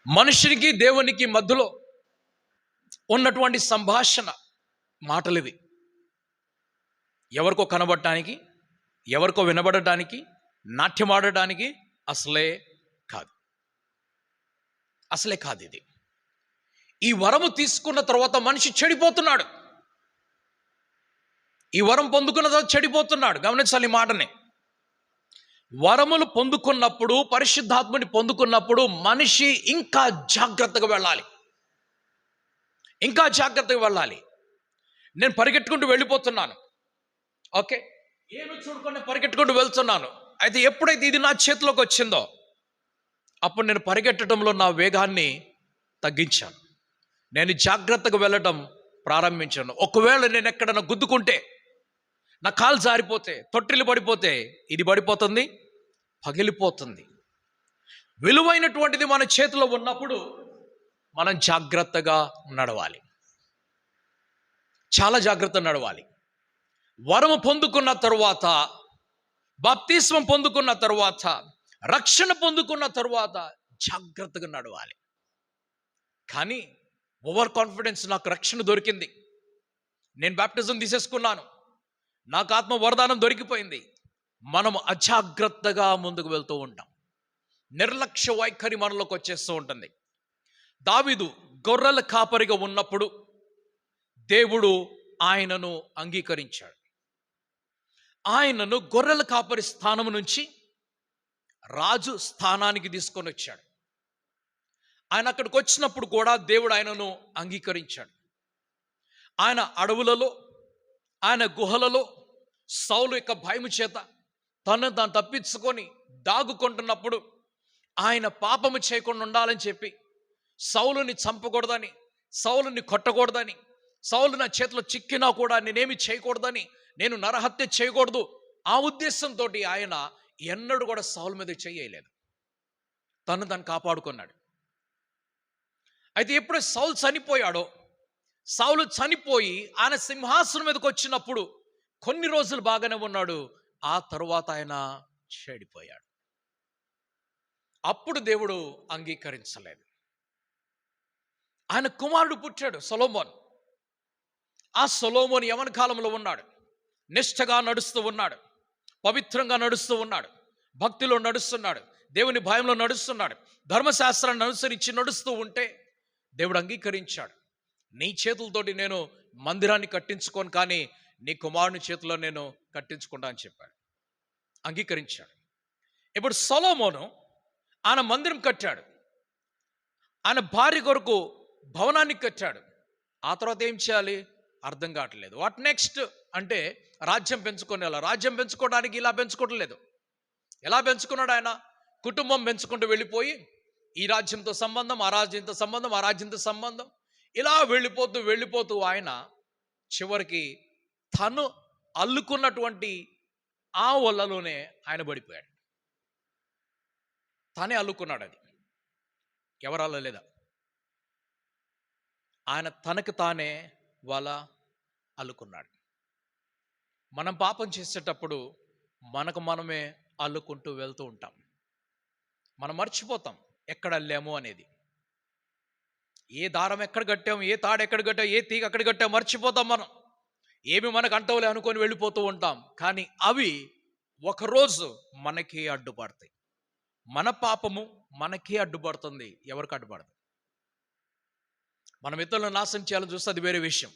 మనుషునికి దేవునికి మధ్యలో ఉన్నటువంటి సంభాషణ మాటలు ఇవి. ఎవరికో కనబడటానికి, ఎవరికో వినబడటానికి, నాట్యమాడటానికి అసలే కాదు. అసలే కాదు ఇది. ఈ వరము తీసుకున్న తర్వాత మనిషి చెడిపోతున్నాడు. ఈ వరం పొందుకున్న తర్వాత చెడిపోతున్నాడు. గమనించాలి ఈ మాటని. వరములు పొందుకున్నప్పుడు, పరిశుద్ధాత్మని పొందుకున్నప్పుడు మనిషి ఇంకా జాగ్రత్తగా వెళ్ళాలి. ఇంకా జాగ్రత్తగా వెళ్ళాలి. నేను పరిగెట్టుకుంటూ వెళ్ళిపోతున్నాను. ఓకే, ఏమి చూడకుండా పరిగెట్టుకుంటూ వెళ్తున్నాను. అయితే ఎప్పుడైతే ఇది నా చేతిలోకి వచ్చిందో అప్పుడు నేను పరిగెట్టడంలో నా వేగాన్ని తగ్గించాను. నేను జాగ్రత్తగా వెళ్ళడం ప్రారంభించాను. ఒకవేళ నేను ఎక్కడన్నా గుద్దుకుంటే, నా కాలు జారిపోతే, తొట్టిల్లు పడిపోతే, ఇది పడిపోతుంది, పగిలిపోతుంది. విలువైనటువంటిది మన చేతిలో ఉన్నప్పుడు మనం జాగ్రత్తగా నడవాలి. చాలా జాగ్రత్తగా నడవాలి. వరము పొందుకున్న తరువాత, బాప్తిస్మం పొందుకున్న తరువాత, రక్షణ పొందుకున్న తరువాత జాగ్రత్తగా నడవాలి. కానీ ఓవర్ కాన్ఫిడెన్స్, నాకు రక్షణ దొరికింది, నేను బాప్టిజం తీసేసుకున్నాను, నాకు ఆత్మ వరదానం దొరికిపోయింది, మనం అజాగ్రత్తగా ముందుకు వెళ్తూ ఉంటాం. నిర్లక్ష్య వైఖరి మనలోకి వచ్చేస్తూ ఉంటుంది. దావీదు గొర్రెల కాపరిగా ఉన్నప్పుడు దేవుడు ఆయనను అంగీకరించాడు. ఆయనను గొర్రెల కాపరి స్థానం నుంచి రాజు స్థానానికి తీసుకొని వచ్చాడు. ఆయన అక్కడికి వచ్చినప్పుడు కూడా దేవుడు ఆయనను అంగీకరించాడు. ఆయన అడవులలో, ఆయన గుహలలో సౌలు యొక్క భయము చేత తను తాను తప్పించుకొని దాగుకుంటున్నప్పుడు, ఆయన పాపము చేయకుండా ఉండాలని చెప్పి, సౌలుని చంపకూడదని, సౌలుని కొట్టకూడదని, సౌలు నా చేతిలో చిక్కినా కూడా నేనేమి చేయకూడదని, నేను నరహత్య చేయకూడదు, ఆ ఉద్దేశంతో ఆయన ఎన్నడూ కూడా సౌలు మీద చేయలేదు. తను దాన్ని కాపాడుకున్నాడు. అయితే ఎప్పుడు సౌలు చనిపోయాడో, సౌలు చనిపోయి ఆయన సింహాసనం మీదకి వచ్చినప్పుడు కొన్ని రోజులు బాగానే ఉన్నాడు. ఆ తరువాత ఆయన చెడిపోయాడు. అప్పుడు దేవుడు అంగీకరించలేదు. ఆయన కుమారుడు పుట్టాడు, సొలొమోన్. ఆ సొలొమోన్ యవన కాలంలో ఉన్నాడు. నిష్ఠగా నడుస్తూ ఉన్నాడు, పవిత్రంగా నడుస్తూ ఉన్నాడు, భక్తిలో నడుస్తున్నాడు, దేవుని భయంలో నడుస్తున్నాడు, ధర్మశాస్త్రాన్ని అనుసరించి నడుస్తూ ఉంటే దేవుడు అంగీకరించాడు. నీ చేతులతోటి నేను మందిరాన్ని కట్టించుకోను, కానీ నీ కుమారుని చేతిలో నేను కట్టించుకుంటా అని చెప్పాడు. అంగీకరించాడు. ఇప్పుడు సొలొమోను ఆయన మందిరం కట్టాడు, ఆయన భార్య కొరకు భవనాన్ని కట్టాడు. ఆ తర్వాత ఏం చేయాలి అర్థం కావట్లేదు. వాట్ నెక్స్ట్ అంటే రాజ్యం పెంచుకొని, రాజ్యం పెంచుకోవడానికి ఇలా పెంచుకోవటం లేదు. ఎలా పెంచుకున్నాడు ఆయన? కుటుంబం పెంచుకుంటూ వెళ్ళిపోయి, ఈ రాజ్యంతో సంబంధం, ఆ రాజ్యంతో సంబంధం, ఆ రాజ్యంతో సంబంధం, ఇలా వెళ్ళిపోతూ వెళ్ళిపోతూ ఆయన చివరికి తను అల్లుకున్నటువంటి ఆ వలలోనే ఆయన పడిపోయాడు. తానే అల్లుకున్నాడు. అది ఎవరు అల్లలేదా? ఆయన తనకు తానే వల అల్లుకున్నాడు. మనం పాపం చేసేటప్పుడు మనకు మనమే అల్లుకుంటూ వెళ్తూ ఉంటాం. మనం మర్చిపోతాం ఎక్కడ అల్లాము అనేది. ఏ దారం ఎక్కడ కట్టాం, ఏ తాడు ఎక్కడ కట్టాం, ఏ తీగ ఎక్కడ కట్టాం మర్చిపోతాం. మనం ఏమి మనకు అంటవులే అనుకొని వెళ్ళిపోతూ ఉంటాం. కానీ అవి ఒకరోజు మనకి అడ్డుపడతాయి. మన పాపము మనకే అడ్డుపడుతుంది, ఎవరికి అడ్డుపడదు. మనం ఇతరులను నాశనం చేయాలని చూస్తే అది వేరే విషయం.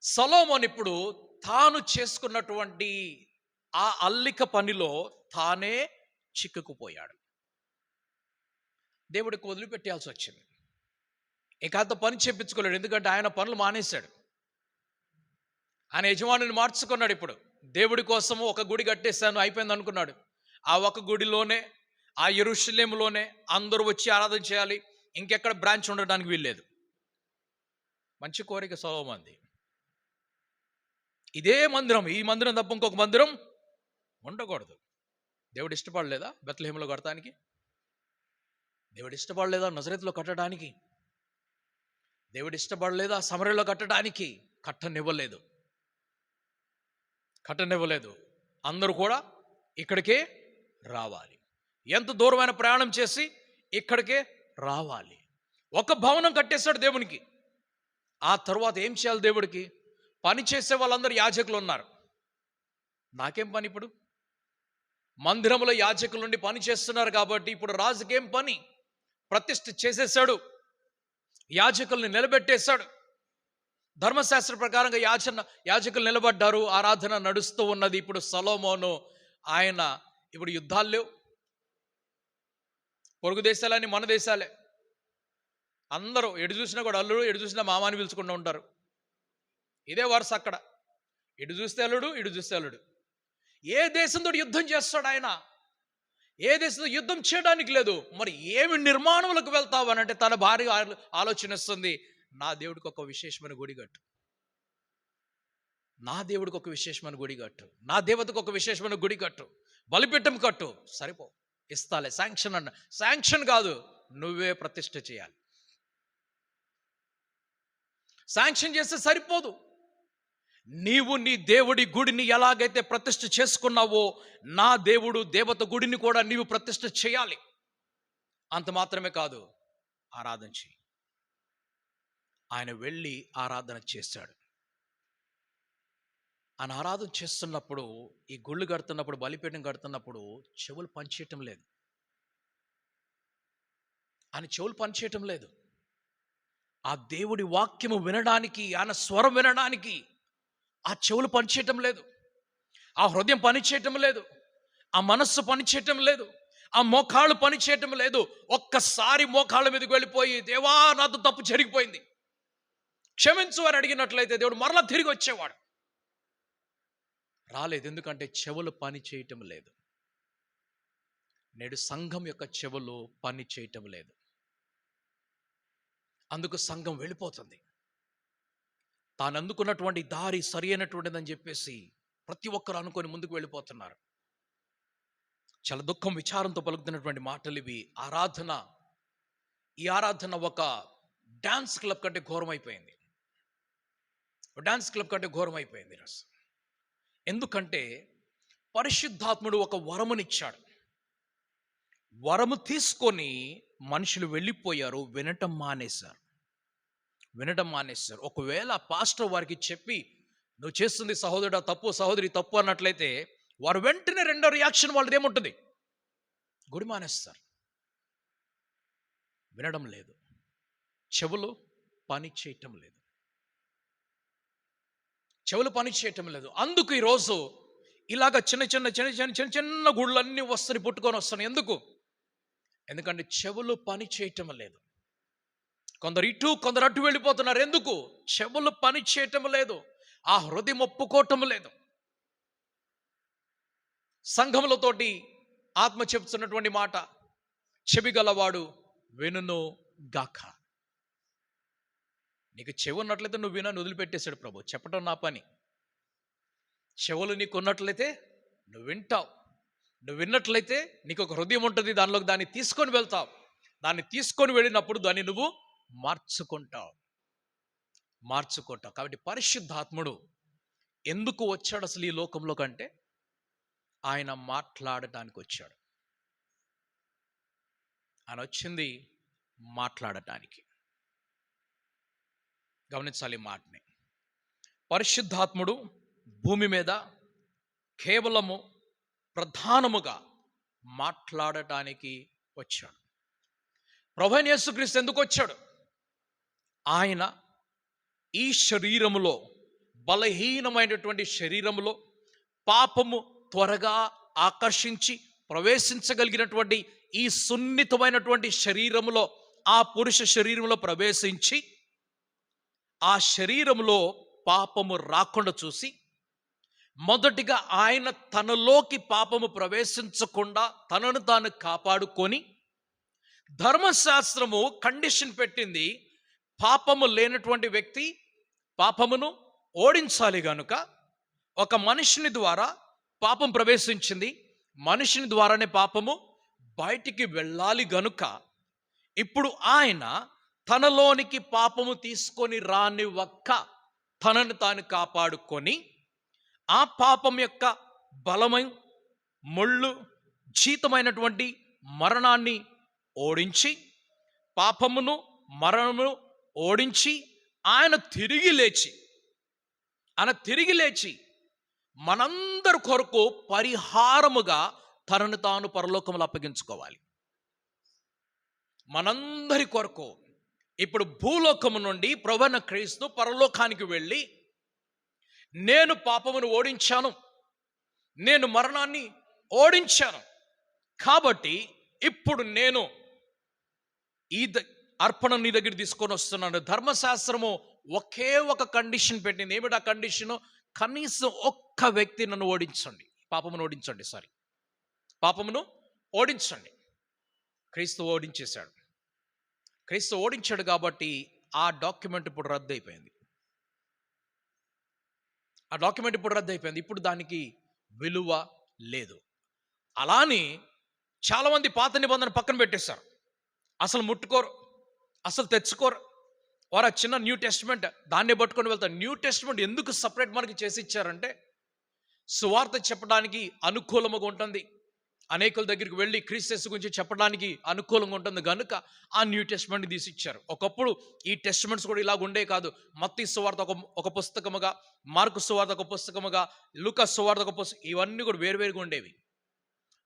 సొలొమోను ఇప్పుడు తాను చేసుకున్నటువంటి ఆ అల్లిక పనిలో తానే చిక్కుకుపోయాడు. దేవుడికి వదిలిపెట్టాల్సి వచ్చింది. ఇక అంత పని చేపించుకోలేడు, ఎందుకంటే ఆయన పనులు మానేశాడు. ఆయన యజమానిని మార్చుకున్నాడు. ఇప్పుడు దేవుడి కోసము ఒక గుడి కట్టేశాను, అయిపోయింది అనుకున్నాడు. ఆ ఒక గుడిలోనే, ఆ యెరూషలేములోనే అందరూ వచ్చి ఆరాధన చేయాలి, ఇంకెక్కడ బ్రాంచ్ ఉండడానికి వీల్లేదు. మంచి కోరిక సొలొమోనుది. ఇదే మందిరం, ఈ మందిరం తప్ప ఇంకొక మందిరం ఉండకూడదు. దేవుడు ఇష్టపడలేదా బెత్లెహేములో కట్టడానికి? దేవుడు ఇష్టపడలేదా నజరేతులో కట్టడానికి? దేవుడు ఇష్టపడలేదా సమరయలో కట్టడానికి? కట్టనివ్వలేదు. అందరూ కూడా ఇక్కడికే రావాలి. ఎంత దూరమైన ప్రయాణం చేసి ఇక్కడికే రావాలి. ఒక భవనం కట్టేశాడు దేవునికి. ఆ తర్వాత ఏం చేయాలి దేవుడికి? పని చేసే వాళ్ళందరూ యాజకులు ఉన్నారు. నాకేం పని ఇప్పుడు? మందిరంలో యాజకుల నుండి పని చేస్తున్నారు కాబట్టి ఇప్పుడు రాజుకేం పని? ప్రతిష్ఠ చేసేసాడు, యాజకుల్ని నిలబెట్టేశాడు. ధర్మశాస్త్ర ప్రకారంగా యాజకులు నిలబడ్డారు, ఆరాధన నడుస్తూ ఉన్నది. ఇప్పుడు సొలొమోను ఆయన ఇప్పుడు యుద్ధాలు లేవు. పొరుగు దేశాలని మన దేశాలే. అందరూ ఎటు చూసినా కూడా అల్లుడు, ఎటు చూసినా మామాని పిలుచుకుంటూ ఉంటారు. ఇదే వరుస అక్కడ. ఇటు చూస్తే అల్లుడు, ఇటు చూస్తే అల్లుడు. ఏ దేశంతో యుద్ధం చేస్తాడు ఆయన? ఏ దేశంతో యుద్ధం చేయడానికి లేదు. మరి ఏమి నిర్మాణములకు వెళ్తావు అని అంటే తన భార్య ఆలోచనిస్తుంది, నా దేవుడికి ఒక విశేషమైన గుడి కట్టు, నా దేవుడికి ఒక విశేషమైన గుడి కట్టు, నా దేవతకు ఒక విశేషమైన గుడి కట్టు, బలిపీఠం కట్టు. సరిపో, ఇస్తాలే, శాంక్షన్ అన్న. శాంక్షన్ కాదు, నువ్వే ప్రతిష్ఠ చేయాలి. శాంక్షన్ చేస్తే సరిపోదు. నీవు నీ దేవుడి గుడిని ఎలాగైతే ప్రతిష్ఠ చేసుకున్నావో, నా దేవుడు దేవత గుడిని కూడా నీవు ప్రతిష్ఠ చేయాలి. అంత మాత్రమే కాదు, ఆరాధన చేయి. ఆయన వెళ్ళి ఆరాధన చేశాడు. ఆయన ఆరాధన చేస్తున్నప్పుడు, ఈ గుళ్ళు కడుతున్నప్పుడు, బలిపీఠం కడుతున్నప్పుడు చెవులు పనిచేయటం లేదు. ఆయన చెవులు పనిచేయటం లేదు. ఆ దేవుడి వాక్యము వినడానికి, ఆయన స్వరం వినడానికి ఆ చెవులు పనిచేయటం లేదు, ఆ హృదయం పనిచేయటం లేదు, ఆ మనస్సు పనిచేయటం లేదు, ఆ మోకాళ్ళు పనిచేయటం లేదు. ఒక్కసారి మోకాళ్ళ మీదకి వెళ్ళిపోయి, దేవా నాతో తప్పు జరిగిపోయింది, క్షమించు అని అడిగినట్లయితే దేవుడు మరలా తిరిగి వచ్చేవాడు. రాలేదు. ఎందుకంటే చెవులు పని చేయటం లేదు. నేడు సంఘం యొక్క చెవులు పని చేయటం లేదు. అందుకు సంఘం వెళ్ళిపోతుంది. తాను అందుకున్నటువంటి దారి సరి అయినటువంటిదని చెప్పేసి ప్రతి ఒక్కరు అనుకొని ముందుకు వెళ్ళిపోతున్నారు. చాలా దుఃఖం, విచారంతో పలుకుతున్నటువంటి మాటలు ఇవి. ఈ ఆరాధన ఒక డాన్స్ క్లబ్ కంటే ఘోరమైపోయింది. డాన్స్ క్లబ్ కంటే ఘోరమైపోయింది. ఎందుకంటే పరిశుద్ధాత్ముడు ఒక వరమునిచ్చాడు. వరము తీసుకొని మనుషులు వెళ్ళిపోయారు, వినటం మానేశారు. ఒకవేళ పాస్టర్ వారికి చెప్పి, నువ్వు చేస్తుంది సహోదరుడా తప్పు, సహోదరి తప్పు అన్నట్లయితే వారు వెంటనే రెండో రియాక్షన్ వాళ్ళది ఏముంటుంది? గుడి మానేస్తారు. వినడం లేదు, చెవులు పని చేయటం లేదు. అందుకు ఈరోజు ఇలాగ చిన్న చిన్న గుళ్ళన్నీ వస్తాయి, పుట్టుకొని వస్తాయి. ఎందుకంటే చెవులు పని చేయటం లేదు. కొందరు ఇటు, కొందరు అటు వెళ్ళిపోతున్నారు. ఎందుకు? చెవులు పని చేయటం లేదు, ఆ హృదయం ఒప్పుకోవటం లేదు. సంఘములతోటి ఆత్మ చెప్తున్నటువంటి మాట, చెవిగలవాడు వినును గాక. నీకు చెవి ఉన్నట్లయితే నువ్వు వినని వదిలిపెట్టేశాడు ప్రభు. చెప్పటం నా పని. చెవులు నీకు ఉన్నట్లయితే నువ్వు వింటావు. నువ్వు విన్నట్లయితే నీకు ఒక హృదయం ఉంటుంది, దానిలోకి దాన్ని తీసుకొని వెళ్తావు. దాన్ని తీసుకొని వెళ్ళినప్పుడు దాన్ని నువ్వు మార్చుకుంటావు. కాబట్టి పరిశుద్ధాత్ముడు ఎందుకు వచ్చాడు అసలు ఈ లోకంలో కంటే? ఆయన మాట్లాడటానికి వచ్చాడు. ఆయన వచ్చింది మాట్లాడటానికి. గమనించాలి మాటని. పరిశుద్ధాత్ముడు భూమి మీద కేవలము ప్రధానముగా మాట్లాడటానికి వచ్చాడు. ప్రభువైన యేసుక్రీస్తు ఎందుకు వచ్చాడు? ఆయన ఈ శరీరములో, బలహీనమైనటువంటి శరీరములో, పాపము త్వరగా ఆకర్షించి ప్రవేశించగలిగినటువంటి ఈ సున్నితమైనటువంటి శరీరములో, ఆ పురుష శరీరంలో ప్రవేశించి ఆ శరీరములో పాపము రాకుండా చూసి, మొదటిగా ఆయన తనలోకి పాపము ప్రవేశించకుండా తనను తాను కాపాడుకొని, ధర్మశాస్త్రము కండిషన్ పెట్టింది, పాపము లేనటువంటి వ్యక్తి పాపమును ఓడించాలి గనుక ఒక మనిషిని ద్వారా పాపం ప్రవేశించింది, మనిషిని ద్వారానే పాపము బయటికి వెళ్ళాలి గనుక ఇప్పుడు ఆయన తనలోనికి పాపము తీసుకొని రానివ్వక తనను తాను కాపాడుకొని, ఆ పాపం యొక్క బలమైన ముళ్ళు జీతమైనటువంటి మరణాన్ని ఓడించి పాపమును మరణమును ఓడించి ఆయన తిరిగి లేచి మనందరి కొరకు పరిహారముగా తనను తాను పరలోకములో అప్పగించుకోవాలి. మనందరి కొరకు. ఇప్పుడు భూలోకము నుండి ప్రభువైన క్రీస్తు పరలోకానికి వెళ్ళి, నేను పాపమును ఓడించాను, నేను మరణాన్ని ఓడించాను, కాబట్టి ఇప్పుడు నేను ఈ అర్పణ నీ దగ్గర తీసుకొని వస్తున్నాను. ధర్మశాస్త్రము ఒకే ఒక కండిషన్ పెట్టింది. ఏమిటా కండిషను? కనీసం ఒక్క వ్యక్తి నన్ను ఓడించండి, పాపమును ఓడించండి. క్రీస్తు ఓడించాడు కాబట్టి ఆ డాక్యుమెంట్ ఇప్పుడు రద్దు అయిపోయింది. ఇప్పుడు దానికి విలువ లేదు. అలాని చాలామంది పాత నిబంధన పక్కన పెట్టేశారు. అసలు ముట్టుకోరు, అసలు తెచ్చుకోరు. వారు ఆ చిన్న న్యూ టెస్టిమెంట్ దాన్నే పట్టుకొని వెళ్తారు. న్యూ టెస్టిమెంట్ ఎందుకు సపరేట్ మనకి చేసి ఇచ్చారంటే, సువార్త చెప్పడానికి అనుకూలముగా ఉంటుంది, అనేకుల దగ్గరికి వెళ్ళి క్రీస్తు గురించి చెప్పడానికి అనుకూలంగా ఉంటుంది కనుక ఆ న్యూ టెస్టిమెంట్ తీసి ఇచ్చారు. ఒకప్పుడు ఈ టెస్టిమెంట్స్ కూడా ఇలాగ ఉండే కాదు. మత్తయి సువార్త ఒక పుస్తకముగా, మార్కు సువార్త ఒక పుస్తకముగా, లూకా సువార్త ఒక పుస్తకం, ఇవన్నీ కూడా వేరువేరుగా ఉండేవి.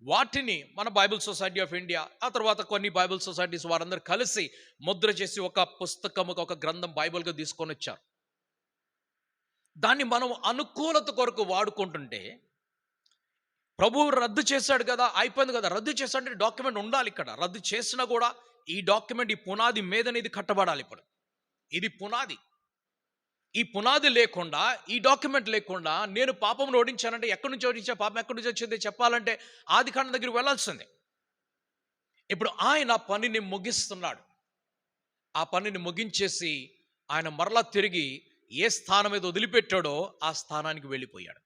వాటిని మన బైబిల్ సొసైటీ ఆఫ్ ఇండియా, ఆ తర్వాత కొన్ని బైబిల్ సొసైటీస్ వారందరూ కలిసి ముద్ర చేసి ఒక పుస్తకముగా, ఒక గ్రంథం బైబిల్గా తీసుకొని వచ్చారు. దాన్ని మనం అనుకూలత కొరకు వాడుకుంటుంటే, ప్రభువు రద్దు చేశాడు కదా, అయిపోయింది కదా. రద్దు చేశాడంటే డాక్యుమెంట్ ఉండాలి. ఇక్కడ రద్దు చేసినా కూడా ఈ డాక్యుమెంట్, ఈ పునాది మీద ఇది కట్టబడాలి. ఇప్పుడు ఇది పునాది. ఈ పునాది లేకుండా, ఈ డాక్యుమెంట్ లేకుండా నేను పాపమును ఓడించానంటే, ఎక్కడి నుంచి ఓడించా, పాపం ఎక్కడి నుంచి వచ్చింది చెప్పాలంటే ఆదికాండం దగ్గరికి వెళ్ళాల్సిందే. ఇప్పుడు ఆయన పనిని ముగిస్తున్నాడు. ఆ పనిని ముగించేసి ఆయన మరలా తిరిగి ఏ స్థానం మీద వదిలిపెట్టాడో ఆ స్థానానికి వెళ్ళిపోయాడు.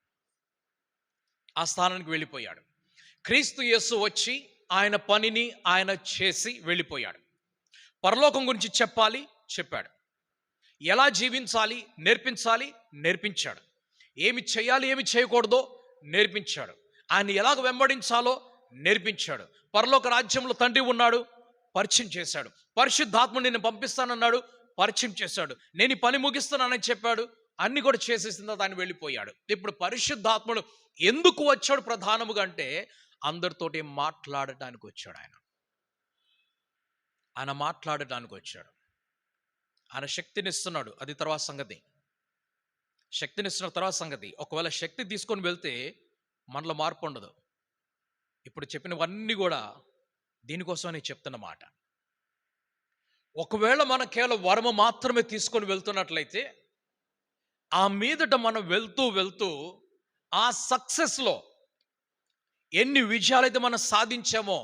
క్రీస్తు యేసు వచ్చి ఆయన పనిని ఆయన చేసి వెళ్ళిపోయాడు. పరలోకం గురించి చెప్పాడు. ఎలా జీవించాలి నేర్పించాడు. ఏమి చేయాలి, ఏమి చేయకూడదో నేర్పించాడు. ఆయన ఎలాగ వెంబడించాలో నేర్పించాడు. పరలోక రాజ్యంలో తండ్రి ఉన్నాడు, పరిచయం చేశాడు. పరిశుద్ధాత్ముడు నేను పంపిస్తానన్నాడు, పరిచయం చేశాడు. నేను ఈ పని ముగిస్తున్నానని చెప్పాడు. అన్ని కూడా చేసేసిన తర్వాత ఆయన వెళ్ళిపోయాడు. ఇప్పుడు పరిశుద్ధాత్ముడు ఎందుకు వచ్చాడు ప్రధానముగా అంటే, అందరితోటి మాట్లాడటానికి వచ్చాడు. ఆయన మాట్లాడటానికి వచ్చాడు. ఆయన శక్తినిస్తున్నాడు, అది తర్వాత సంగతి. ఒకవేళ శక్తి తీసుకొని వెళ్తే మనలో మార్పు ఉండదు. ఇప్పుడు చెప్పినవన్నీ కూడా దీనికోసమని చెప్తున్న మాట. ఒకవేళ మన కేవలం వరము మాత్రమే తీసుకొని వెళ్తున్నట్లయితే, ఆ మీదట మనం వెళ్తూ ఆ సక్సెస్లో ఎన్ని విజయాలైతే మనం సాధించామో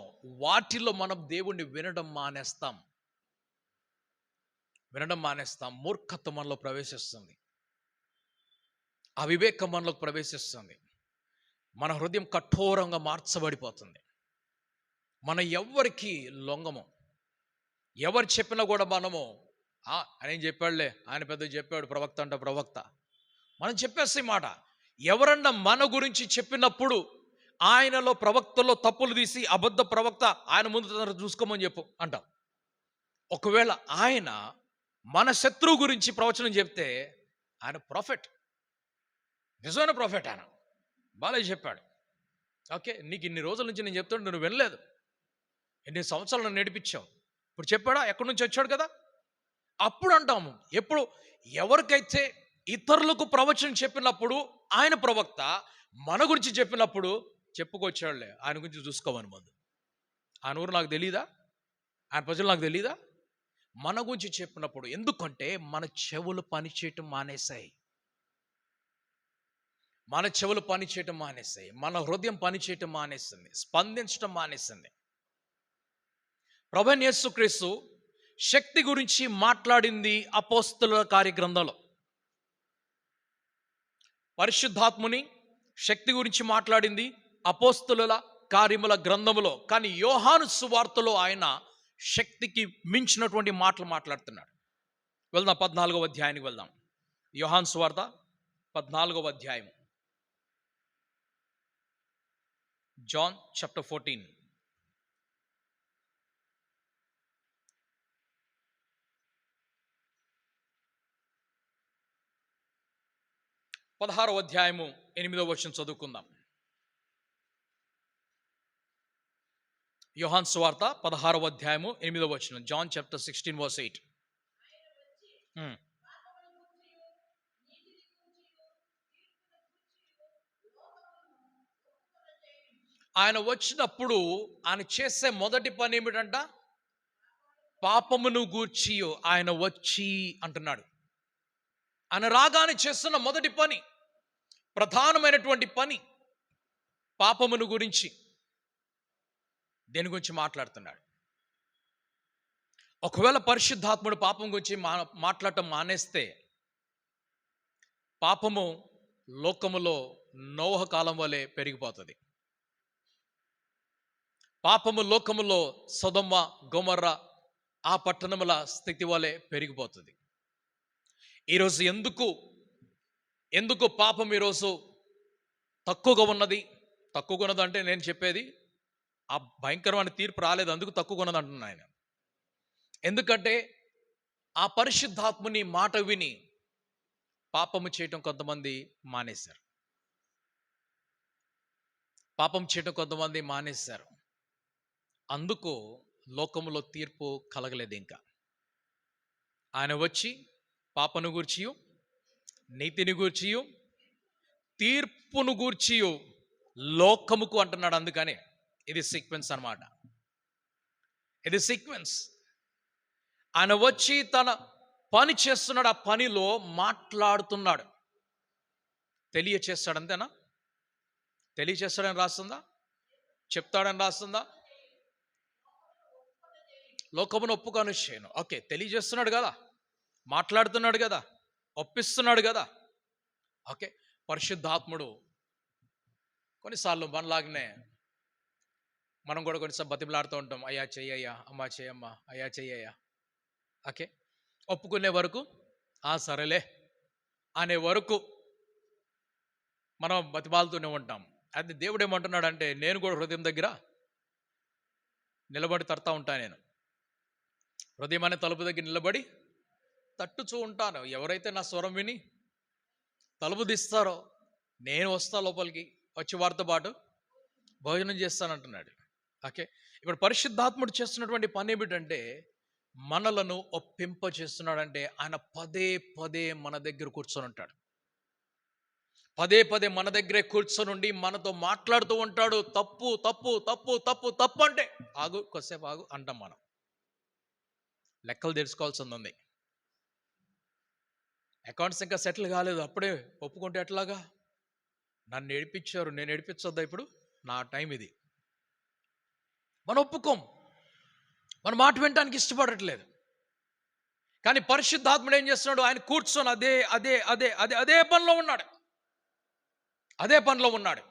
వాటిలో మనం దేవుణ్ణి వినడం మానేస్తాం. మూర్ఖత్వం మనలో ప్రవేశిస్తుంది, అవివేకం మనలోకి ప్రవేశిస్తుంది. మన హృదయం కఠోరంగా మార్చబడిపోతుంది. మనం ఎవ్వరికి లొంగము. ఎవరు చెప్పినా కూడా మనము ఆయన చెప్పాడులే, ఆయన పెద్ద చెప్పాడు, ప్రవక్త మనం చెప్పేసి మాట. ఎవరన్నా మన గురించి చెప్పినప్పుడు ఆయనలో, ప్రవక్తలో తప్పులు తీసి అబద్ధ ప్రవక్త, ఆయన ముందు చూసుకోమని చెప్పు అంటాం. ఒకవేళ ఆయన మన శత్రువు గురించి ప్రవచనం చెప్తే ఆయన ప్రాఫెట్, నిజమైన ప్రాఫెట్. ఆయన బాలయ్య చెప్పాడు, ఓకే నీకు ఇన్ని రోజుల నుంచి నేను చెప్తుంటే నువ్వు వినలేదు, ఎన్ని సంవత్సరాలు నన్ను నడిపించావు, ఇప్పుడు చెప్పాడా, ఎక్కడి నుంచి వచ్చాడు కదా. అప్పుడు అంటాము, ఎప్పుడు ఎవరికైతే ఇతరులకు ప్రవచనం చెప్పినప్పుడు ఆయన ప్రవక్త, మన గురించి చెప్పినప్పుడు చెప్పుకొచ్చాడులే, ఆయన గురించి చూసుకోమని ముందు. ఆయన ఊరు నాకు తెలీదా, ఆయన ప్రజలు నాకు తెలీదా. మన గురించి చెప్పినప్పుడు, ఎందుకంటే మన చెవులు పనిచేయటం మానేశాయి, మన హృదయం పనిచేయటం మానేసింది, స్పందించటం మానేసింది. ప్రభువైన యేసుక్రీస్తు శక్తి గురించి మాట్లాడింది అపోస్తలుల కార్యగ్రంథంలో, పరిశుద్ధాత్ముని శక్తి గురించి మాట్లాడింది అపోస్తలుల కార్యముల గ్రంథములో. కానీ యోహాను సువార్తలో ఆయన శక్తికి మించినటువంటి మాటలు మాట్లాడుతున్నాడు. వెళ్దాం 14వ అధ్యాయానికి వెళ్దాం. యోహాను సువార్త 14వ అధ్యాయం, జాన్ చాప్టర్ 14. 16వ అధ్యాయము 8వ వచనం చదువుకుందాం. యోహాను సువార్త 16వ అధ్యాయము 8వ వచనం. John chapter 16 verse 8. ఆయన వచ్చినప్పుడు ఆయన చేసే మొదటి పని ఏమిటంట? పాపమును గూర్చి ఆయన వచ్చి అంటున్నాడు. ఆయన రాగానే చేస్తున్న మొదటి పని, ప్రధానమైనటువంటి పని, పాపమును గురించి, దేని గురించి మాట్లాడుతున్నాడు. ఒకవేళ పరిశుద్ధాత్ముడు పాపం గురించి మాట్లాడటం మానేస్తే, పాపము లోకములో నోహ కాలం వలె పెరిగిపోతుంది. పాపము లోకములో సొదొమ గొమొర్ర ఆ పట్టణముల స్థితి వలె పెరిగిపోతుంది. ఈరోజు ఎందుకు పాపం ఈరోజు తక్కువగా ఉన్నది? తక్కువగా ఉన్నది అంటే నేను చెప్పేది ఆ భయంకరమైన తీర్పు రాలేదు, అందుకు తక్కువగా ఉన్నది అంటున్నాను ఆయన. ఎందుకంటే ఆ పరిశుద్ధాత్ముని మాట విని పాపము చేయటం కొంతమంది మానేశారు. పాపం చేయటం కొంతమంది మానేశారు. అందుకు లోకములో తీర్పు కలగలేదు. ఇంకా ఆయన వచ్చి పాపను గూర్చియు, నీతిని గూర్చియు, తీర్పును గూర్చియు లోకముకు అంటున్నాడు. అందుకనే ఇది సీక్వెన్స్ అన్నమాట. ఇది సీక్వెన్స్. ఆయన వచ్చి తన పని చేస్తున్నాడు, ఆ పనిలో మాట్లాడుతున్నాడు, తెలియచేస్తాడు. అంతేనా? తెలియచేస్తాడని రాస్తుందా? చెప్తాడని రాస్తుందా? లోకమును ఒప్పుకొని చేయను. ఓకే, తెలియజేస్తున్నాడు కదా, మాట్లాడుతున్నాడు కదా, ఒప్పిస్తున్నాడు కదా. ఓకే, పరిశుద్ధాత్ముడు కొన్నిసార్లు మనలాగనే మనం కూడా కొన్నిసార్లు బతిమలాడుతూ ఉంటాం. అయ్యా చెయ్యయ్యా, అమ్మా చెయ్యమ్మా, అయ్యా చెయ్యయ్యా. ఓకే, ఒప్పుకునే వరకు సరేలే అనే వరకు మనం బతిమాలుతూనే ఉంటాం. అది దేవుడు ఏమంటున్నాడు అంటే, నేను కూడా హృదయం దగ్గర నిలబడి తడతా ఉంటాను. నేను హృదయం అనే తలుపు దగ్గర నిలబడి తట్టుచూ ఉంటాను. ఎవరైతే నా స్వరం విని తలుపు తీస్తారో నేను వస్తా లోపలికి, వచ్చి వారితో పాటు భోజనం చేస్తానంటున్నాడు. ఓకే, ఇప్పుడు పరిశుద్ధాత్ముడు చేస్తున్నటువంటి పని ఏమిటంటే, మనలను ఒప్పింప చేస్తున్నాడంటే ఆయన పదే పదే మన దగ్గర కూర్చొని ఉంటాడు. పదే పదే మన దగ్గరే కూర్చొని ఉండి మనతో మాట్లాడుతూ ఉంటాడు. తప్పు తప్పు తప్పు తప్పు తప్పు అంటే ఆగు, కొద్దిసేపు ఆగు అంటాం. మనం లెక్కలు తెలుసుకోవాల్సింది ఉంది. అకౌంట్స్ ఇంకా సెటిల్ కాలేదు, అప్పుడే ఒప్పుకుంటే ఎట్లాగా? నన్ను ఏడిపించారు, నేను ఏడిపించొద్దా? ఇప్పుడు నా టైం ఇది. మనం ఒప్పుకోం, మన మాట వినడానికి ఇష్టపడట్లేదు. కానీ పరిశుద్ధాత్ముడు ఏం చేస్తున్నాడు? ఆయన కూర్చొని అదే అదే అదే అదే అదే పనిలో ఉన్నాడు. అదే పనిలో ఉన్నాడు.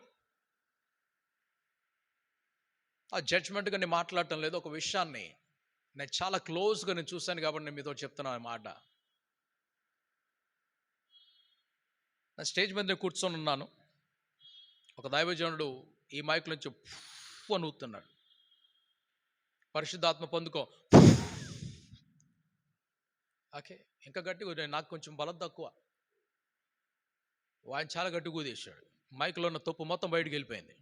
ఆ జడ్జ్మెంట్గా నేను మాట్లాడటం లేదు. ఒక విషయాన్ని నేను చాలా క్లోజ్గా నేను చూశాను కాబట్టి నేను మీతో చెప్తున్నాను మాట. నా స్టేజ్ మీద నేను కూర్చొని ఉన్నాను. ఒక దైవజనుడు ఈ మైక్ నుంచి అని ఊతున్నాడు. పరిశుద్ధాత్మ పొందుకో. ఓకే, ఇంకా గట్టిగా, నాకు కొంచెం బలం తక్కువ. ఆయన చాలా గట్టిగా ఊదేశాడు. మైక్లో ఉన్న తప్పు మొత్తం బయటికి వెళ్ళిపోయింది.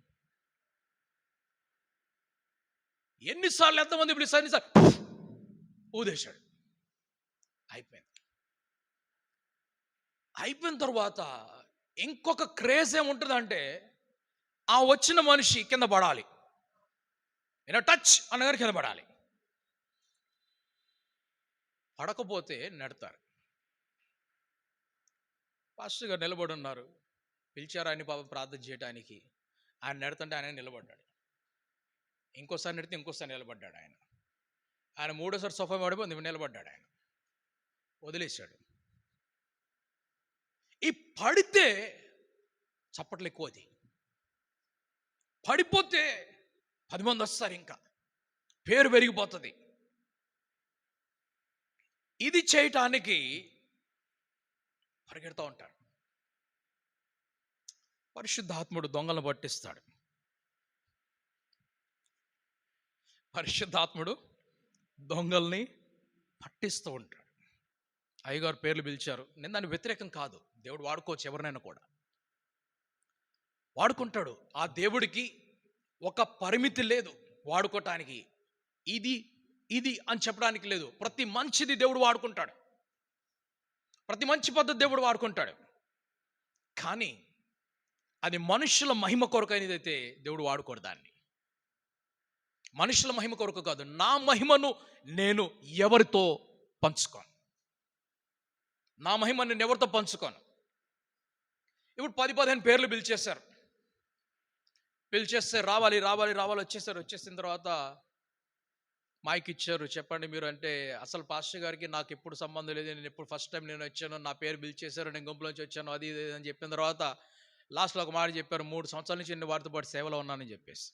ఎన్నిసార్లు ఎంతమంది ఇప్పుడు ఎన్నిసార్లు ఊదేశాడు. అయిపోయిన తర్వాత ఇంకొక క్రేజ్ ఏముంటుందంటే, ఆ వచ్చిన మనిషి కింద పడాలి, టచ్ అన్నగారు కింద పడాలి. పడకపోతే నెడతారు. పాస్టర్ గారు నిలబడి ఉన్నారు, పిలిచారు ఆయన పాపం ప్రార్థన చేయడానికి. ఆయన నెడుతుంటే ఆయన నిలబడ్డాడు. ఇంకోసారి నెడితే ఇంకోసారి నిలబడ్డాడు. ఆయన మూడోసారి సోఫా పడిపోయింది, నిలబడ్డాడు. ఆయన వదిలేశాడు. ఈ పడితే చప్పట్లు ఎక్కువ. అది పడిపోతే 10 మంది వస్తారు, ఇంకా పేరు పెరిగిపోతుంది. ఇది చేయటానికి పరిగెడుతూ ఉంటాడు. పరిశుద్ధాత్ముడు దొంగలను పట్టిస్తాడు. పరిశుద్ధాత్ముడు దొంగల్ని పట్టిస్తూ ఉంటాడు. అయ్యగారు పేర్లు పిలిచారు, నేను దాని వ్యతిరేకం కాదు, దేవుడు వాడుకోవచ్చు ఎవరినైనా కూడా. వాడుకుంటాడు. ఆ దేవుడికి ఒక పరిమితి లేదు వాడుకోవటానికి. ఇది ఇది అని చెప్పడానికి లేదు. ప్రతి మంచిది దేవుడు వాడుకుంటాడు. ప్రతి మంచి పద్ధతి దేవుడు వాడుకుంటాడు. కానీ అది మనుషుల మహిమ కొరకైనదైతే దేవుడు వాడుకోడు దాన్ని. మనుషుల మహిమ కొరకు కాదు. నా మహిమను నేను ఎవరితో పంచుకోను. నా మహిమను నేను ఎవరితో పంచుకోను. ఇప్పుడు 10-15 పేర్లు పిలిచేశారు. పిలిచేస్తే రావాలి రావాలి రావాలి వచ్చేసారు. వచ్చేసిన తర్వాత మైక్ ఇచ్చారు. చెప్పండి మీరు అంటే, అసలు పాస్టర్ గారికి నాకు ఎప్పుడు సంబంధం లేదు, నేను ఎప్పుడు ఫస్ట్ టైం నేను వచ్చాను, నా పేరు పిలిచేశారు, నేను గుంపులోంచి వచ్చాను, అది ఇది అని చెప్పిన తర్వాత లాస్ట్లో ఒక మాట చెప్పారు, 3 సంవత్సరాల నుంచి నేను వారితో పాటు సేవలో ఉన్నానని చెప్పేసి.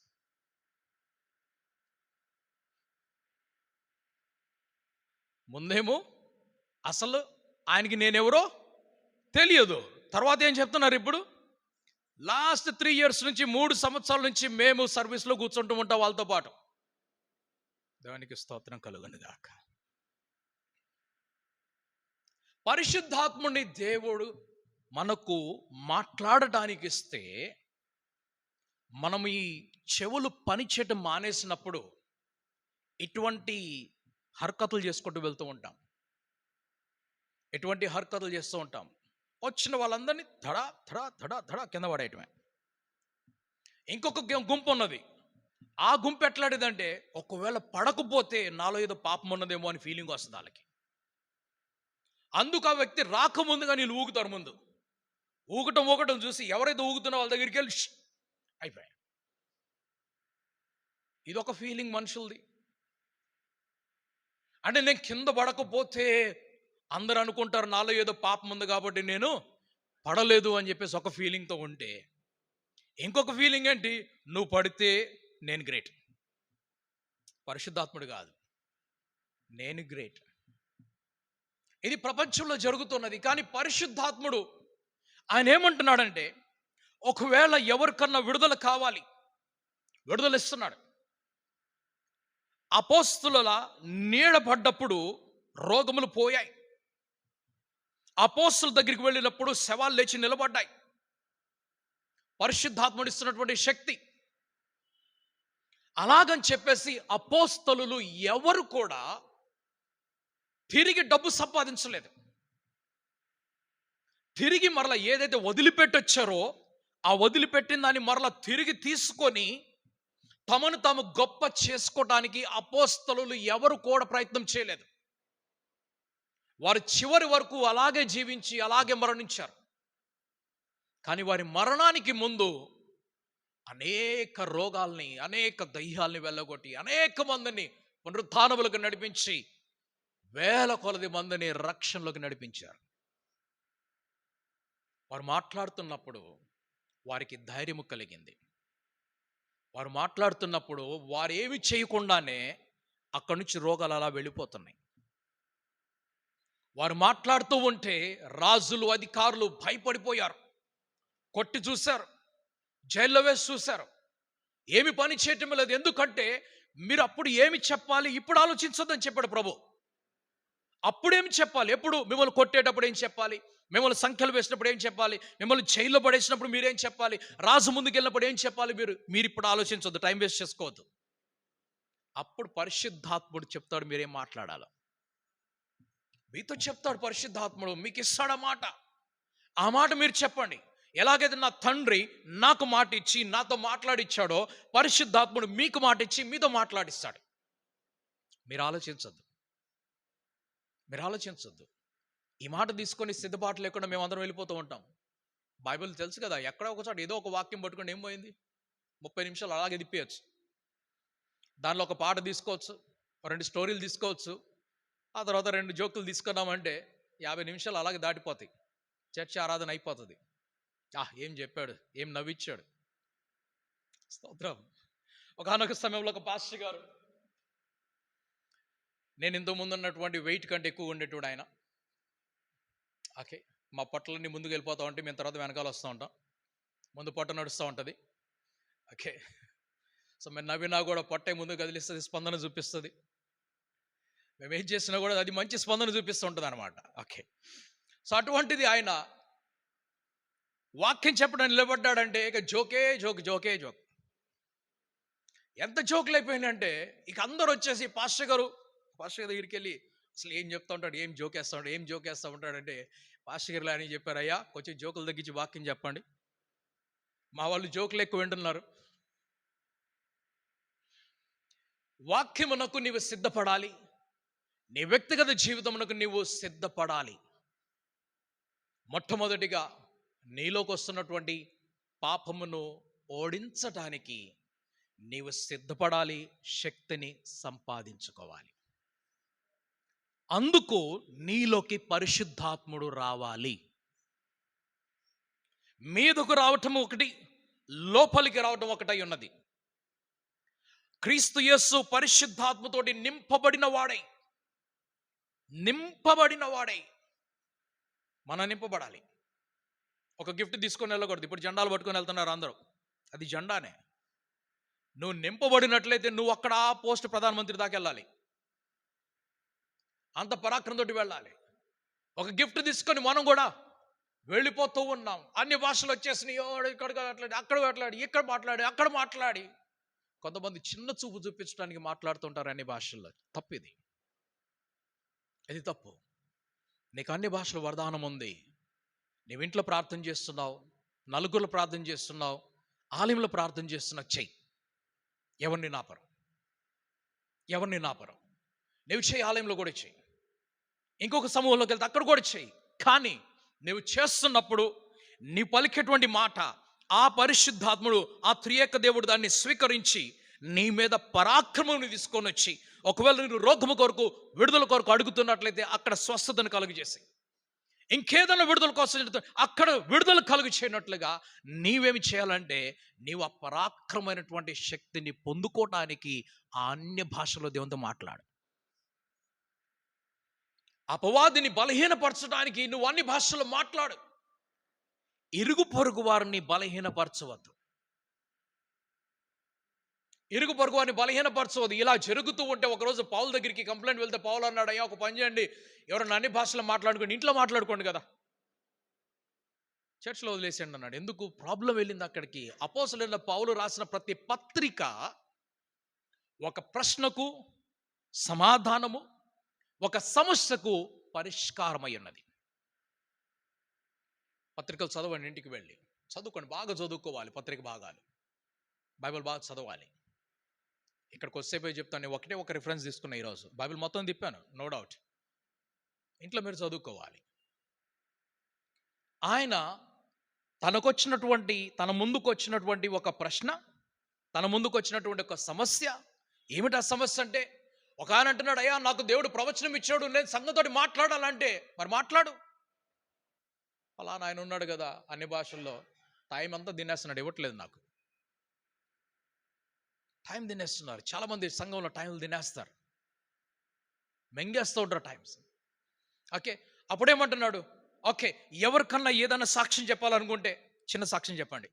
ముందేమో అసలు ఆయనకి నేనెవరో తెలియదు. తర్వాత ఏం చెప్తున్నారు ఇప్పుడు? లాస్ట్ 3 years నుంచి 3 సంవత్సరాల నుంచి మేము సర్వీస్లో కూర్చుంటూ ఉంటాం వాళ్ళతో పాటు. దానికి స్తోత్రం కలుగును గాక. పరిశుద్ధాత్ముని దేవుడు మనకు మాట్లాడటానికి ఇస్తే మనం ఈ చెవులు పనిచేయటం మానేసినప్పుడు ఇటువంటి హర్కతులు చేసుకుంటూ వెళ్తూ ఉంటాం. ఎటువంటి హర్కతులు చేస్తూ ఉంటాం. వచ్చిన వాళ్ళందరినీ ధడా ధడా ధడా ధడా కింద పడేయటమే. ఇంకొక గుంపు ఉన్నది. ఆ గుంపు ఎట్లాంటిదంటే, ఒకవేళ పడకపోతే నాలో ఏదో పాపం ఉన్నదేమో అని ఫీలింగ్ వస్తుంది వాళ్ళకి. అందుకు ఆ వ్యక్తి రాకముందుగా నీళ్ళు ఊగుతారు. ముందు ఊగటం చూసి ఎవరైతే ఊగుతున్నా వాళ్ళ దగ్గరికి వెళ్ళి అయిపోయా. ఇదొక ఫీలింగ్ మనుషులది. అంటే నేను కింద పడకపోతే అందరూ అనుకుంటారు నాలో ఏదో పాపం ఉంది కాబట్టి నేను పడలేదు అని చెప్పేసి ఒక ఫీలింగ్తో ఉంటే, ఇంకొక ఫీలింగ్ ఏంటి, నువ్వు పడితే నేను గ్రేట్. పరిశుద్ధాత్ముడు కాదు, నేను గ్రేట్. ఇది ప్రపంచంలో జరుగుతున్నది. కానీ పరిశుద్ధాత్ముడు ఆయన ఏమంటున్నాడంటే, ఒకవేళ ఎవరికన్నా విడుదల కావాలి, విడుదల ఇస్తున్నాడు. అపోస్తుల నీడ పడ్డప్పుడు రోగములు పోయాయి. అపోస్తుల దగ్గరికి వెళ్ళినప్పుడు శవాలు లేచి నిలబడ్డాయి. పరిశుద్ధాత్ముడు ఇస్తున్నటువంటి శక్తి. అలాగని చెప్పేసి అపోస్తలులు ఎవరు కూడా తిరిగి డబ్బు సంపాదించలేదు. తిరిగి మరలా ఏదైతే వదిలిపెట్టొచ్చారో ఆ వదిలిపెట్టిన దాన్ని మరలా తిరిగి తీసుకొని తమను తాము గొప్ప చేసుకోవటానికి అపోస్తలులు ఎవరు కూడా ప్రయత్నం చేయలేదు. వారు చివరి వరకు అలాగే జీవించి అలాగే మరణించారు. కానీ వారి మరణానికి ముందు అనేక రోగాల్ని, అనేక దయ్యాల్ని వెళ్ళగొట్టి, అనేక మందిని పునరుత్థానములకు నడిపించి, వేల కొలది మందిని రక్షణలోకి నడిపించారు. వారు మాట్లాడుతున్నప్పుడు వారికి ధైర్యము కలిగింది. వారు మాట్లాడుతున్నప్పుడు వారు ఏమి చేయకుండానే అక్కడి నుంచి రోగాలు అలా వెళ్ళిపోతున్నాయి. వారు మాట్లాడుతూ ఉంటే రాజులు, అధికారులు భయపడిపోయారు. కొట్టి చూశారు, జైల్లో వేసి చూశారు. ఏమి పని చేయటం లేదు. ఎందుకంటే మీరు అప్పుడు ఏమి చెప్పాలి, ఇప్పుడు ఆలోచించొద్దని చెప్పాడు ప్రభు. అప్పుడేమి చెప్పాలి, ఎప్పుడు మిమ్మల్ని కొట్టేటప్పుడు ఏం చెప్పాలి, మిమ్మల్ని సంఖ్యలు వేసినప్పుడు ఏం చెప్పాలి, మిమ్మల్ని జైల్లో పడేసినప్పుడు మీరేం చెప్పాలి, రాజు ముందుకు వెళ్ళినప్పుడు ఏం చెప్పాలి, మీరు ఇప్పుడు ఆలోచించొద్దు, టైం వేస్ట్ చేసుకోవద్దు. అప్పుడు పరిశుద్ధాత్ముడు చెప్తాడు మీరేం మాట్లాడాలో. మీతో చెప్తాడు పరిశుద్ధాత్ముడు, మీకు ఇస్తాడు మాట. ఆ మాట మీరు చెప్పండి. ఎలాగైతే నా తండ్రి నాకు మాట ఇచ్చి నాతో మాట్లాడిచ్చాడో, పరిశుద్ధాత్ముడు మీకు మాట ఇచ్చి మీతో మాట్లాడిస్తాడు. మీరు ఆలోచించద్దు. ఈ మాట తీసుకొని సిద్ధపాటు లేకుండా మేమందరం వెళ్ళిపోతూ ఉంటాం. బైబిల్ తెలుసు కదా, ఎక్కడో ఒకసారి ఏదో ఒక వాక్యం పట్టుకొని ఏం పోయింది, 30 నిమిషాలు అలాగే తిప్పేయచ్చు. దానిలో ఒక పాట తీసుకోవచ్చు, 2 స్టోరీలు తీసుకోవచ్చు, ఆ తర్వాత 2 జోకులు తీసుకున్నామంటే 50 నిమిషాలు అలాగే దాటిపోతాయి. చర్చ ఆరాధన అయిపోతుంది. ఏం చెప్పాడు, ఏం నవ్విచ్చాడు. స్తోత్రం. ఒకానొక సమయంలో ఒక పాస్టర్ గారు, నేను ఇంతకు ముందు ఉన్నటువంటి వెయిట్ కంటే ఎక్కువ ఉండేటోడు ఆయన. ఓకే, మా పొట్టలన్నీ ముందుకు వెళ్ళిపోతూ ఉంటే మేము తర్వాత వెనకాల వస్తూ ఉంటాం, ముందు పొట్ట నడుస్తూ ఉంటుంది. ఓకే, సో మేము నవ్వినా కూడా పొట్టే ముందుకు కదిలిస్తుంది, స్పందన చూపిస్తుంది. మేము ఏం చేసినా కూడా అది మంచి స్పందన చూపిస్తూ ఉంటుంది అనమాట. ఓకే, సో అటువంటిది ఆయన వాక్యం చెప్పడం నిలబడ్డాడంటే ఇక జోకే జోక్, జోకే జోక్. ఎంత జోకులు అయిపోయినాయంటే ఇక అందరూ వచ్చేసి పాస్టర్ గారు దగ్గరికి వెళ్ళి అసలు ఏం చెప్తా ఉంటాడు, ఏం జోకేస్తా ఉంటాడంటే, పాస్టర్ గారు అని చెప్పారు, అయ్యా కొంచెం జోకులు తగ్గించి వాక్యం చెప్పండి, మా వాళ్ళు జోకులు ఎక్కువ వింటున్నారు. వాక్యమునకు నీవు సిద్ధపడాలి, నీ వ్యక్తిగత జీవితమునకు నీవు సిద్ధపడాలి. మొట్టమొదటిగా నీలోకి వస్తున్నటువంటి పాపమును ఓడించటానికి నీవు సిద్ధపడాలి, శక్తిని సంపాదించుకోవాలి. అందుకు నీలోకి పరిశుద్ధాత్ముడు రావాలి. మీదకు రావటం ఒకటి, లోపలికి రావటం ఒకటై ఉన్నది. క్రీస్తు యేసు పరిశుద్ధాత్మతోటి నింపబడిన వాడై మనం నింపబడాలి. ఒక గిఫ్ట్ తీసుకొని వెళ్ళకూడదు. ఇప్పుడు జెండాలు పట్టుకొని వెళ్తున్నారు అందరూ, అది జెండానే. నువ్వు నింపబడినట్లయితే నువ్వు అక్కడ ఆ పోస్ట్ ప్రధానమంత్రి దాకా వెళ్ళాలి, అంత పరాక్రమంతో వెళ్ళాలి. ఒక గిఫ్ట్ తీసుకొని మనం కూడా వెళ్ళిపోతూ ఉన్నాం. అన్ని భాషలు వచ్చేసినాయో, ఇక్కడ మాట్లాడి, అక్కడ మాట్లాడి కొంతమంది చిన్న చూపు చూపించడానికి మాట్లాడుతుంటారు అన్ని భాషల్లో. తప్పిది, ఇది తప్పు. నీకు అన్ని భాషలు వరదానం ఉంది. నీవు ఇంట్లో ప్రార్థన చేస్తున్నావు, నలుగురు ప్రార్థన చేస్తున్నావు, ఆలయంలో ప్రార్థన చేస్తున్నావు, చెయ్యి. ఎవరిని నాపరం నువ్వు చెయ్యి. ఆలయంలో కూడా చెయ్యి, ఇంకొక సమూహంలోకి వెళ్తే అక్కడ కూడా చెయ్యి. కానీ నువ్వు చేస్తున్నప్పుడు నీ పలికేటువంటి మాట ఆ పరిశుద్ధాత్ముడు, ఆ త్రియేక దేవుడు దాన్ని స్వీకరించి నీ మీద పరాక్రమం తీసుకొని వచ్చి, ఒకవేళ నువ్వు రోగము కొరకు, విడుదల కొరకు అడుగుతున్నట్లయితే అక్కడ స్వస్థతను కలుగజేసి, ఇంకేదైనా విడుదల కోసం అక్కడ విడుదల కలుగు చేయనట్లుగా నీవేమి చేయాలంటే, నీవు ఆ పరాక్రమైనటువంటి శక్తిని పొందుకోవటానికి ఆ అన్య భాషలో దేవునితో మాట్లాడు. అపవాదిని బలహీనపరచడానికి నువ్వు అన్ని భాషల్లో మాట్లాడు. ఇరుగు పొరుగు వారిని బలహీనపరచవద్దు. ఇలా జరుగుతూ ఉంటే ఒకరోజు పౌలు దగ్గరికి కంప్లైంట్ వెళ్తే పౌలు అన్నాడు, అయ్యా ఒక పని చేయండి, ఎవరన్నా అన్ని భాషలో మాట్లాడుకోండి, ఇంట్లో మాట్లాడుకోండి కదా, చర్చిలో వదిలేసేయండి అన్నాడు. ఎందుకు? ప్రాబ్లం వెళ్ళింది అక్కడికి. అపోస్తలుడైన పౌలు రాసిన ప్రతి పత్రిక ఒక ప్రశ్నకు సమాధానము, ఒక సమస్యకు పరిష్కారమై ఉన్నది. పత్రికలు చదవండి, ఇంటికి వెళ్ళి చదువుకోండి, బాగా చదువుకోవాలి. పత్రిక భాగాలు, బైబిల్ బాగా చదవాలి. ఇక్కడికి వచ్చేపోయి చెప్తాను, నేను ఒకటే ఒక రిఫరెన్స్ తీసుకున్నా ఈరోజు. బైబిల్ మొత్తం తిప్పాను, నో డౌట్. ఇంట్లో మీరు చదువుకోవాలి. ఆయన తన ముందుకు వచ్చినటువంటి ఒక ప్రశ్న, తన ముందుకు వచ్చినటువంటి ఒక సమస్య ఏమిటి? ఆ సమస్య అంటే, ఒక ఆయన అంటున్నాడు, అయ్యా నాకు దేవుడు ప్రవచనం ఇచ్చాడు, నేను సంఘంతోటి మాట్లాడాలంటే, మరి మాట్లాడు. అలా ఆయన ఉన్నాడు కదా అన్ని భాషల్లో, టైం అంతా తినేస్తున్నాడు, ఇవ్వట్లేదు నాకు. టైం తినేస్తున్నారు చాలామంది సంఘంలో, టైంలు తినేస్తారు, మెంగేస్తూ ఉంటారు టైమ్స్. ఓకే, అప్పుడేమంటున్నాడు, ఓకే ఎవరికన్నా ఏదైనా సాక్ష్యం చెప్పాలనుకుంటే చిన్న సాక్ష్యం చెప్పండి,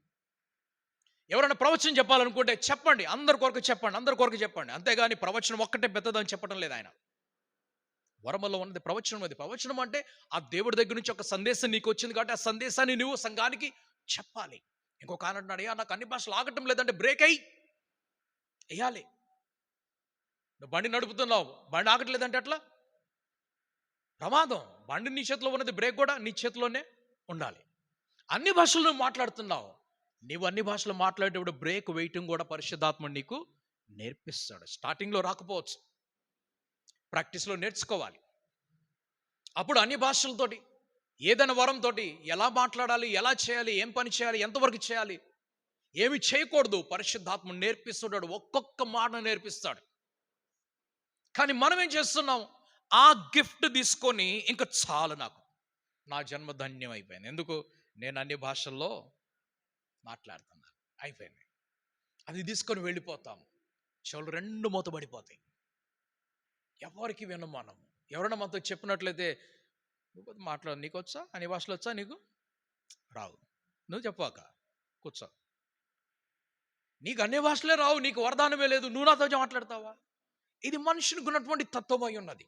ఎవరైనా ప్రవచనం చెప్పాలనుకుంటే చెప్పండి, అందరి కొరకు చెప్పండి, అంతేగాని ప్రవచనం ఒక్కటే పెద్దదని చెప్పడం లేదు ఆయన. వరమలో ఉన్నది ప్రవచనం. అది ప్రవచనం అంటే ఆ దేవుడి దగ్గర నుంచి ఒక సందేశం నీకు వచ్చింది కాబట్టి ఆ సందేశాన్ని నువ్వు సంఘానికి చెప్పాలి. ఇంకొక ఆయన అంటున్నాడు, అయ్యా నాకు అన్ని భాషలు ఆగటం లేదంటే బ్రేక్ వేయాలి. నువ్వు బండి నడుపుతున్నావు, బండి ఆగట్లేదంటే అట్లా ప్రమాదం. బండి నీ చేతిలో ఉన్నది, బ్రేక్ కూడా నీ చేతిలోనే ఉండాలి. అన్ని భాషలు నువ్వు మాట్లాడుతున్నావు, నీవు అన్ని భాషలు మాట్లాడేటప్పుడు బ్రేక్ వేయటం కూడా పరిశుద్ధాత్మ నీకు నేర్పిస్తాడు. స్టార్టింగ్లో రాకపోవచ్చు, ప్రాక్టీస్లో నేర్చుకోవాలి. అప్పుడు అన్ని భాషలతోటి, ఏదైనా వరంతో ఎలా మాట్లాడాలి, ఎలా చేయాలి, ఏం పని చేయాలి, ఎంతవరకు చేయాలి, ఏమి చేయకూడదు పరిశుద్ధాత్మ నేర్పిస్తున్నాడు. ఒక్కొక్క మాట నేర్పిస్తాడు. కానీ మనం ఏం చేస్తున్నాం? ఆ గిఫ్ట్ తీసుకొని ఇంకా చాలు, నాకు నా జన్మ ధన్యం అయిపోయింది, ఎందుకు నేను అన్ని భాషల్లో మాట్లాడుతున్నాను, అయిపోయింది, అది తీసుకొని వెళ్ళిపోతాం. చెవులు రెండు మూతబడిపోతాయి, ఎవరికి వినం. మనం ఎవరైనా మనతో చెప్పినట్లయితే, నువ్వు మాట్లాడు, నీకు వచ్చా అన్ని భాషలు వచ్చా, నీకు రావు, నువ్వు చెప్పాక కూర్చో, నీకు అన్ని భాషలే రావు, నీకు వరదానమే లేదు, నువ్వు నాతో మాట్లాడతావా? ఇది మనుషునికి ఉన్నటువంటి తత్వం అయి ఉన్నది.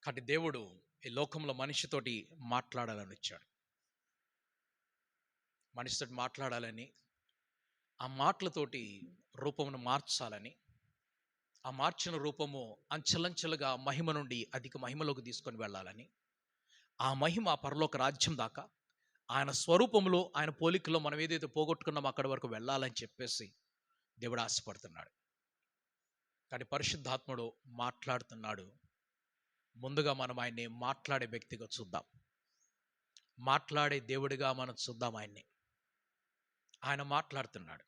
కాబట్టి దేవుడు ఈ లోకంలో మనిషితోటి మాట్లాడాలని వచ్చాడు. మనిషితో మాట్లాడాలని, ఆ మాటలతోటి రూపమును మార్చాలని, ఆ మార్చిన రూపము అంచెలంచెలుగా మహిమ నుండి అధిక మహిమలోకి తీసుకొని వెళ్ళాలని, ఆ మహిమ పరలోక రాజ్యం దాకా ఆయన స్వరూపంలో, ఆయన పోలికలో మనం ఏదైతే పోగొట్టుకున్నామో అక్కడి వరకు వెళ్ళాలని చెప్పేసి దేవుడు ఆశపడుతున్నాడు. కానీ పరిశుద్ధాత్ముడు మాట్లాడుతున్నాడు. ముందుగా మనం ఆయన్ని మాట్లాడే వ్యక్తిగా చూద్దాం, మాట్లాడే దేవుడిగా మనం చూద్దాం ఆయన్ని. ఆయన మాట్లాడుతున్నాడు,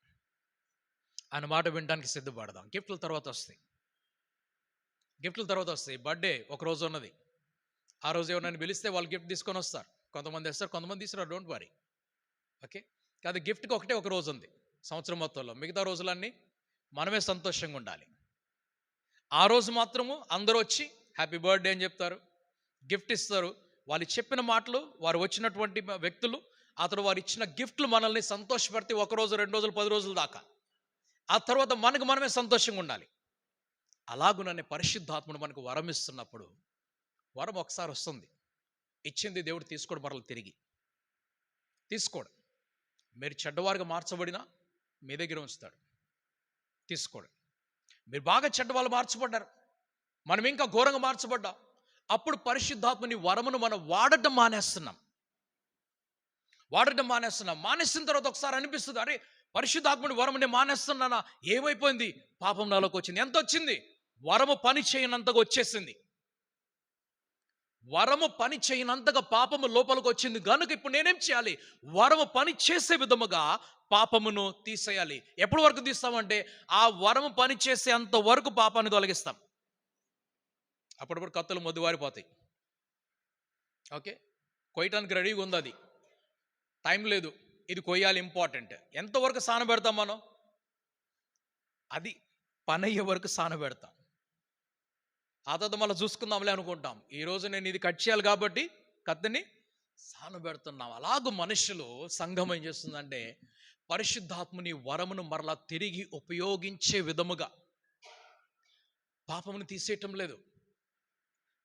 ఆయన మాట వినడానికి సిద్ధపడదాం. గిఫ్ట్ల తర్వాత వస్తాయి. బర్త్డే ఒక రోజు ఉన్నది, ఆ రోజు ఎవరైనా పిలిస్తే వాళ్ళు గిఫ్ట్ తీసుకొని వస్తారు. కొంతమంది వస్తారు, కొంతమంది తీసుకున్నారు, డోంట్ వరీ. ఓకే, కాదు, గిఫ్ట్కి ఒకటే ఒక రోజు ఉంది సంవత్సరం మొత్తంలో. మిగతా రోజులన్నీ మనమే సంతోషంగా ఉండాలి. ఆ రోజు మాత్రము అందరూ వచ్చి హ్యాపీ బర్త్డే అని చెప్తారు, గిఫ్ట్ ఇస్తారు. వాళ్ళు చెప్పిన మాటలు, వారు వచ్చినటువంటి వ్యక్తులు, అతను వారు ఇచ్చిన గిఫ్ట్లు మనల్ని సంతోషపెడితే 1 రోజు, 2 రోజులు, 10 రోజుల దాకా. ఆ తర్వాత మనమే సంతోషంగా ఉండాలి. అలాగుననే పరిశుద్ధాత్ముడు మనకు వరం ఇస్తున్నప్పుడు, వరం ఒకసారి వస్తుంది, ఇచ్చింది దేవుడు తీసుకోడు, మరల తిరిగి తీసుకోడు. మీరు చెడ్డవారుగా మార్చబడినా మీ దగ్గర ఉంచుతాడు, తీసుకోడు. మీరు బాగా చెడ్డవాళ్ళు మార్చబడ్డారు, మనం ఇంకా ఘోరంగా మార్చబడ్డాం. అప్పుడు పరిశుద్ధాత్మని వరమును మనం వాడటం మానేస్తున్నాం. మానేసిన తర్వాత ఒకసారి అనిపిస్తుంది, అరే పరిశుద్ధాత్మని వరము నేను మానేస్తున్నానా, ఏమైపోయింది, పాపం నాలోకి వచ్చింది. ఎంత వచ్చింది? వరము పని చేయనంతగా వచ్చేసింది. వరము పని చేయనంతగా పాపము లోపలికి వచ్చింది కనుక ఇప్పుడు నేనేం చేయాలి? వరము పని చేసే విధముగా పాపమును తీసేయాలి. ఎప్పటి వరకు తీస్తామంటే ఆ వరము పని చేసే అంత వరకు పాపాన్ని తొలగిస్తాం. అప్పటిప్పుడు కత్తులు మొద్దువారిపోతాయి. ఓకే, కొయ్యటానికి రెడీగా ఉంది, అది టైం లేదు, ఇది కొయ్యాలి, ఇంపార్టెంట్. ఎంతవరకు సానబెడతాం మనం? అది పని అయ్యే వరకు సానబెడతాం. ఆ తర్వాత మళ్ళీ చూసుకుందాంలే అనుకుంటాం. ఈరోజు నేను ఇది కట్ చేయాలి కాబట్టి కత్తిని సానబెడుతున్నాం. అలాగూ మనుషులు, సంఘం ఏం చేస్తుందంటే పరిశుద్ధాత్ముని వరమును మరలా తిరిగి ఉపయోగించే విధముగా పాపమును తీసేయటం లేదు.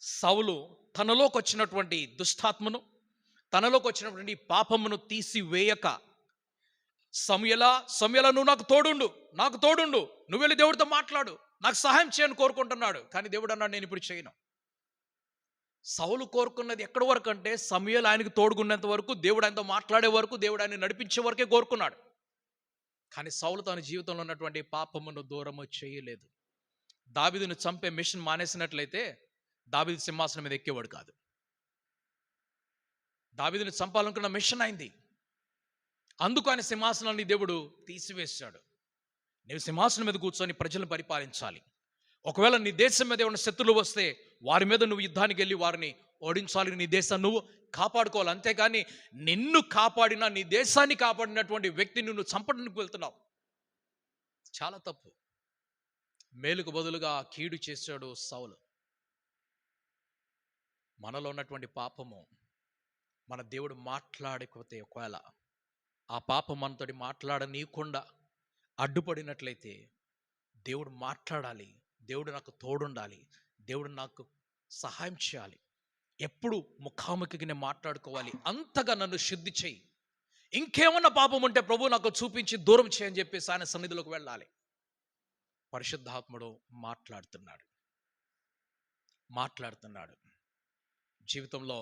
సౌలు తనలోకి వచ్చినటువంటి దుష్టాత్మను, తనలోకి వచ్చినటువంటి పాపమును తీసివేయక, సమయలా నువ్వు నాకు తోడుండు, నువ్వు వెళ్ళి దేవుడితో మాట్లాడు, నాకు సహాయం చేయని కోరుకుంటున్నాడు. కానీ దేవుడు అన్నాడు, నేను ఇప్పుడు చేయను. సౌలు కోరుకున్నది ఎక్కడి వరకు అంటే సమయలు ఆయనకు తోడుగున్నంత వరకు, దేవుడు ఆయనతో మాట్లాడే వరకు, దేవుడు ఆయన నడిపించే వరకే కోరుకున్నాడు. కానీ సౌలు తన జీవితంలో ఉన్నటువంటి పాపమును దూరము చేయలేదు. దావీదును చంపే మిషన్ మానేసినట్లయితే దావీదు సింహాసనం మీద ఎక్కేవాడు కాదు. దావీదుని చంపాలనుకున్న మిషన్ అయింది, అందుకు ఆయన సింహాసనాన్ని దేవుడు తీసివేశాడు. నీవు సింహాసనం మీద కూర్చొని ప్రజలను పరిపాలించాలి. ఒకవేళ నీ దేశం మీద ఏమైనా శత్రులు వస్తే వారి మీద నువ్వు యుద్ధానికి వెళ్ళి వారిని ఓడించాలి, నీ దేశాన్ని నువ్వు కాపాడుకోవాలి. అంతేకాని నిన్ను కాపాడిన, నీ దేశాన్ని కాపాడినటువంటి వ్యక్తిని నువ్వు చంపడానికి వెళ్తున్నావు, చాలా తప్పు. మేలుకు బదులుగా కీడు చేశాడు సౌలు. మనలో ఉన్నటువంటి పాపము మన దేవుడు మాట్లాడకపోతే, ఒకవేళ ఆ పాపం మనతోటి మాట్లాడనీయకుండా అడ్డుపడినట్లయితే, దేవుడు మాట్లాడాలి, దేవుడు నాకు తోడుండాలి, దేవుడు నాకు సహాయం చేయాలి, ఎప్పుడు ముఖాముఖికి నేను మాట్లాడుకోవాలి, అంతగా నన్ను శుద్ధి చేయి, ఇంకేమన్నా పాపం ఉంటే ప్రభు నాకు చూపించి దూరం చేయని చెప్పేసి ఆయన సన్నిధిలోకి వెళ్ళాలి. పరిశుద్ధాత్ముడు మాట్లాడుతున్నాడు. జీవితంలో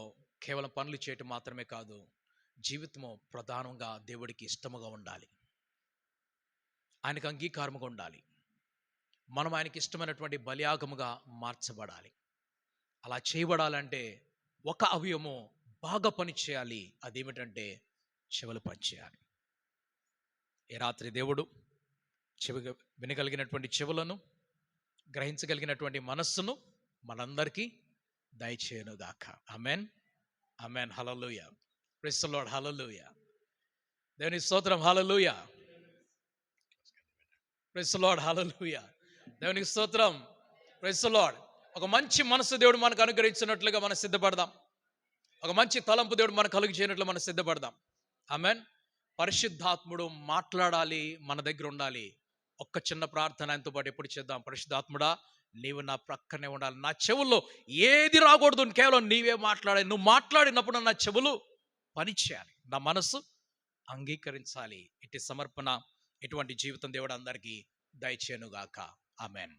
కేవలం పనులు చేయటం మాత్రమే కాదు, జీవితము ప్రధానంగా దేవుడికి ఇష్టముగా ఉండాలి, ఆయనకు అంగీకారముగా ఉండాలి. మనం ఆయనకి ఇష్టమైనటువంటి బలియాగముగా మార్చబడాలి. అలా చేయబడాలంటే ఒక అవయవము బాగా పని చేయాలి, అదేమిటంటే చెవులు పనిచేయాలి. ఈ రాత్రి దేవుడు వినగలిగినటువంటి చెవులను, గ్రహించగలిగినటువంటి మనస్సును మనందరికీ దయచేయునుగాక. Amen, amen. Hallelujah, praise the lord, hallelujah, దేవుని స్తోత్రం, hallelujah, praise the lord, hallelujah, దేవునికి స్తోత్రం, ప్రైజ్ ది లార్డ్. ఒక మంచి మనసు దేవుడు మనకు అనుగ్రహించినట్లుగా మనం సిద్ధపడదాం. ఒక మంచి తలంపు దేవుడు మనకు కలుగు చేయనట్లు మనం సిద్ధపడదాం. ఆమెన్. పరిశుద్ధాత్ముడు మాట్లాడాలి, మన దగ్గర ఉండాలి. ఒక్క చిన్న ప్రార్థన ఆయనతో పాటు ఎప్పుడు చేద్దాం. పరిశుద్ధాత్ముడా, నీవు నా ప్రక్కనే ఉండాలి, నా చెవుల్లో ఏది రాకూడదు, కేవలం నీవే మాట్లాడాలి. నువ్వు మాట్లాడినప్పుడు నా చెవులు పనిచేయాలి, నా మనసు అంగీకరించాలి. ఇటు సమర్పణ, ఇటువంటి జీవితం దేవుడు అందరికీ దయచేయునుగాక. ఆమెన్.